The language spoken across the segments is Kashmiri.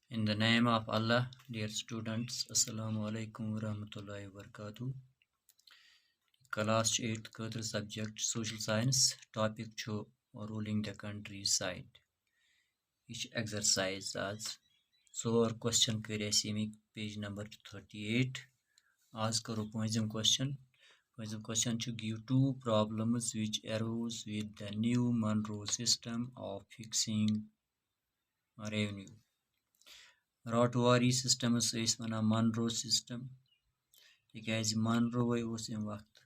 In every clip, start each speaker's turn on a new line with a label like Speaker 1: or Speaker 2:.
Speaker 1: In the name of Allah, dear students, Assalamu alaikum wa rahmatullahi wa barakatuh. Class 8th Qadr subject Social Science topic cho ruling the countryside. Each exercise as so our question kare page number 38. Ask karo poism question. Poism question to give two problems which arose with the new Monroe system of fixing revenue. Rotwari system is one Monroe system. تِکیٛازِ مانروے اوس اَمہِ وقتہٕ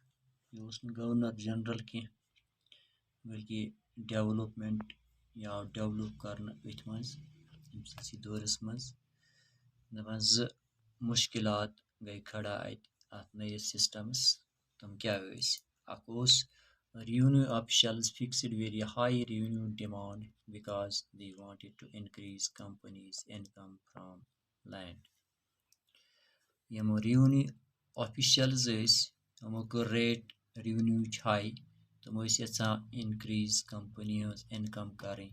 Speaker 1: یہِ اوس نہٕ گورنر جنرل کینٛہہ بلکہِ ڈیولپمنٹ یا ڈیولپ کرنہٕ أتھۍ منٛز أمۍ سٕنٛدسٕے دورس منٛز دَپان زٕ مُشکِلات گٔے کھڑا اَتھ نٔیِس سِسٹمس تِم کیٛاہ ٲسۍ اکھ اوس revenue officials fixed very high revenue demand because they wanted to increase companies income from land یِم revenue officials ٲسۍ تِمو کٔر ریٹ revenue ہاے تِم ٲسۍ یژھان increase company ہٕنٛز income کَرٕنۍ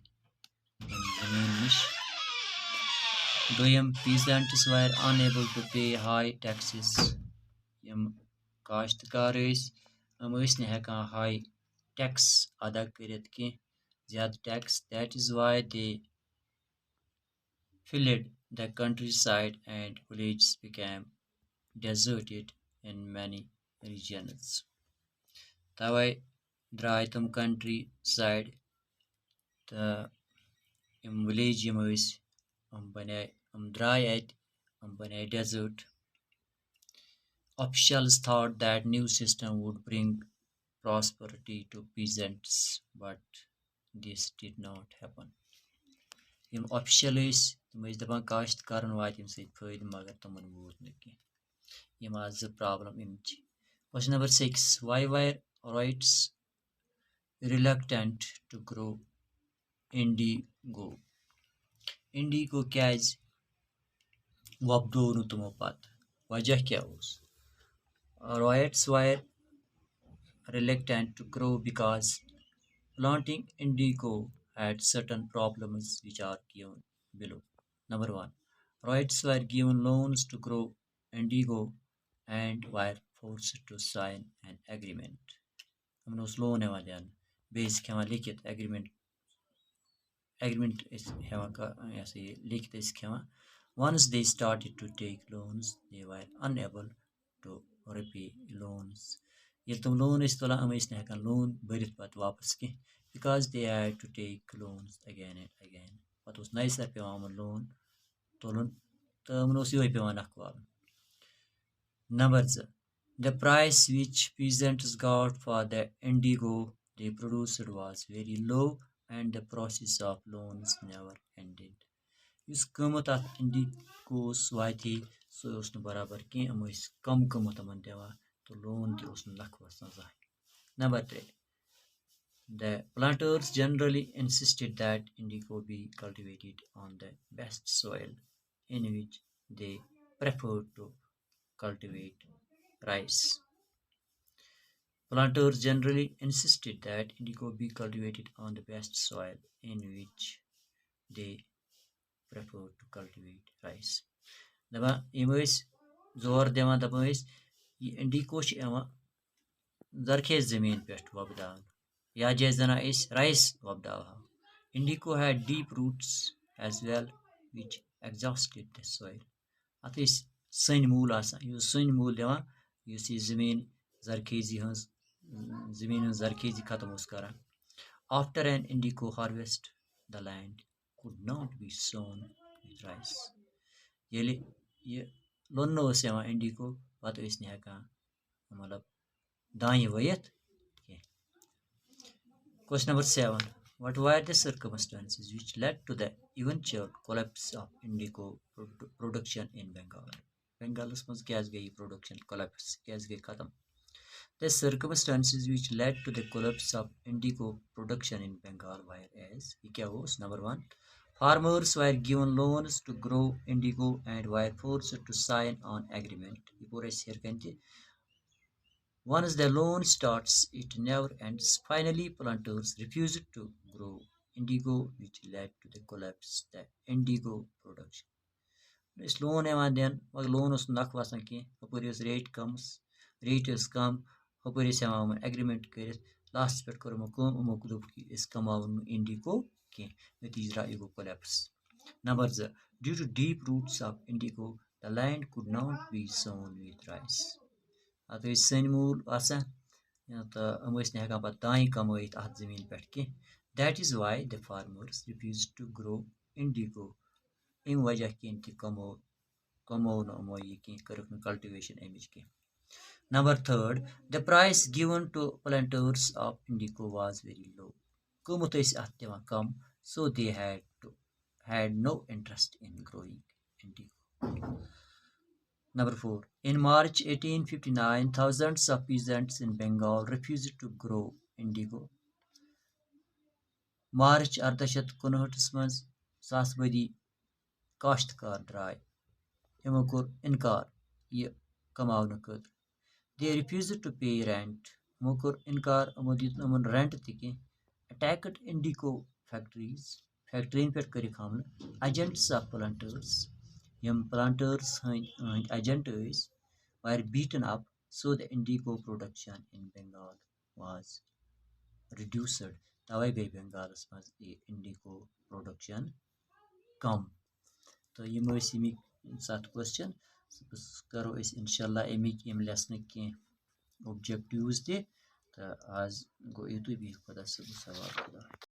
Speaker 1: زٔمیٖن نِش دوٚیِم peasants were unable to pay high taxes یِم کاشتکار ٲسۍ یِم ٲسۍ نہٕ ہٮ۪کان ہاے ٹیکس ادا کٔرِتھ کینٛہہ زیادٕ tax that is why they fled the countryside and villages became deserted in many regions. تَوَے درٛاے تِم کنٹری سایڈ تہٕ یِم وِلیج یِم ٲسۍ یِم درٛاے اَتہِ یِم بنے desert. Officials thought that new system would bring prosperity to peasants, but this did not happen. یِم official ٲسۍ تِم ٲسۍ دَپان کاشتکارن واتہِ اَمہِ سۭتۍ فٲیدٕ مگر تِمن ووت نہٕ کینٛہہ. یِم آسہٕ زٕ پرابلم اَمچہِ. Question number 6. Why were Riots reluctant to grow indigo? Indigo کیٛازِ وۄپدوو نہٕ تِمو پتہٕ وجہ کیٛاہ اوس Riots were reluctant to grow because planting indigo had certain problems which are given below. Number 1. Riots were given loans to grow indigo and were forced to sign an agreement. یِمن اوس لون یِوان دِنہٕ بیٚیہِ ٲسۍ کھٮ۪وان لیکھِتھ agreement ٲسۍ ہٮ۪وان یہِ ہسا یہِ لیکھِتھ ٲسۍ کھٮ۪وان. Once they started to take loans, they were unable to repay loans. ییٚلہِ تِم لون ٲسۍ تُلان یِم ٲسۍ نہٕ ہٮ۪کان لون بٔرِتھ پتہٕ واپس کینٛہہ because they had to take loans again and again. پتہٕ اوس نَیہِ سرٕ پیٚوان یِمن لون تُلُن تہٕ یِمن اوس یِہوے پیٚوان نکھٕ والُن. Number 2. The price which peasants got for the indigo they produced was very low and the process of loans never ended. یُس قۭمَتھ اَتھ اِنڈیگوس واتے سُہ اوس نہٕ برابر کینٛہہ یِم ٲسۍ کم قۭمَتھ یِمن دِوان تہٕ لون تہِ اوس نہٕ نکھٕ وَسان زٕہٕنۍ. Number 3. The planters generally insisted that indigo be cultivated on the best soil in which they preferred to cultivate rice. Planters generally insisted that indigo be cultivated on the best soil in which they preferred to cultivate rice. دَپان یِم ٲسۍ زور دِوان دَپان ٲسۍ یہِ اِنڈیگو چھُ یِوان زرخیز زٔمیٖن پٮ۪ٹھ وۄپداونہٕ یَتھ جایہِ زَن أسۍ rice وۄپداوہاو. Indigo had deep roots as well which exhausted the soil. اَتھ ٲسۍ سٔنۍ موٗل آسان یہِ اوس سٔنۍ موٗل دِوان یُس یہِ زٔمیٖن زرخیزی ہٕنٛز زٔمیٖن ہٕنٛز زرخیزی ختم اوس کران. After an indigo harvest, the land could not be sown with rice. ییٚلہِ یہِ لوننہٕ اوس یِوان اِنڈیگو پتہٕ ٲسۍ نہٕ ہٮ۪کان مطلب دانہِ ؤوِتھ کینٛہہ. Question number 7. What were the circumstances which led to the eventual collapse of indigo production in Bengal? Bengal's منٛز کیٛازِ گٔے یہِ production collapse کیٛازِ گٔے ختم. The circumstances which led to the collapse of indigo production in Bengal were as یہِ کیٛاہ اوس. Number 1. Farmers were given loans to grow indigo and were forced to sign on agreement. یہِ پوٚر اَسہِ ہیٚرِ کَنہِ تہِ. Once the loan starts, it never ends. Finally, planters refused to grow indigo, which led to the collapse of the indigo production. It's loan yِوان دِنہٕ مگر loan اوس نہٕ نکھٕ وَسان کینٛہہ ہُپٲرۍ ٲس ریٹ ٲس کَم ہُپٲرۍ ٲسۍ ہٮ۪وان یِمن ایگریمنٹ کٔرِتھ لاسٹَس پٮ۪ٹھ کٔر یِمو کٲم یِمو دوٚپ کہِ أسۍ کَماوو نہٕ اِنڈیٖگو کینٛہہ نٔتیٖجہٕ درٛاو یہِ گوٚو collapse. Number 2. Due to deep roots of indigo, the land could not be sown with rice. اَتھ ٲسۍ سٔنۍ موٗل آسان تہٕ یِم ٲسۍ نہٕ ہٮ۪کان پَتہٕ دانہِ کَمٲیِتھ اَتھ زٔمیٖن پٮ۪ٹھ کینٛہہ. That is why the farmers refused to grow indigo. اَمہِ وجہ کِنۍ تہِ کَموو نہٕ یِمو یہِ کینٛہہ کٔرٕکھ نہٕ کَلٹِویشن اَمِچ کینٛہہ. Number 3. The price given to planters of indigo was very low. قۭمَتھ ٲسۍ اَتھ دِوان کَم so they had no interest in growing indigo. Number 4. In March 1859, thousands of peasants in Bengal refused to grow indigo. March 1859 منٛز ساس ؤری کاشتکار درٛاے یِمو کوٚر اِنکار یہِ کَماونہٕ خٲطرٕ. They refused to pay rent. یِمو کوٚر اِنکار یِمو دیُت نہٕ یِمن رینٹ تہِ کینٛہہ. Attacked indigo factories. فیکٹرین پٮ۪ٹھ کٔرِکھ حملہٕ. Agents of planters. یِم planters ہٕنٛدۍ ایجنٹ ٲسۍ were beaten up so the indigo production in Bengal was reduced. تَوے گٔے بنگالَس منٛز یہِ اِنڈیگو پروڈکشن کم. تہٕ یِم ٲسۍ ییٚمِکۍ 7 کوسچن کرو أسۍ اِنشاءاللہ اَمِکۍ یِم لیسنٕکۍ کینٛہہ اوبجیکٹِوٕز تہِ تہٕ آز گوٚو یِتُے بِہِو خۄدا صٲبَس حوالہٕ.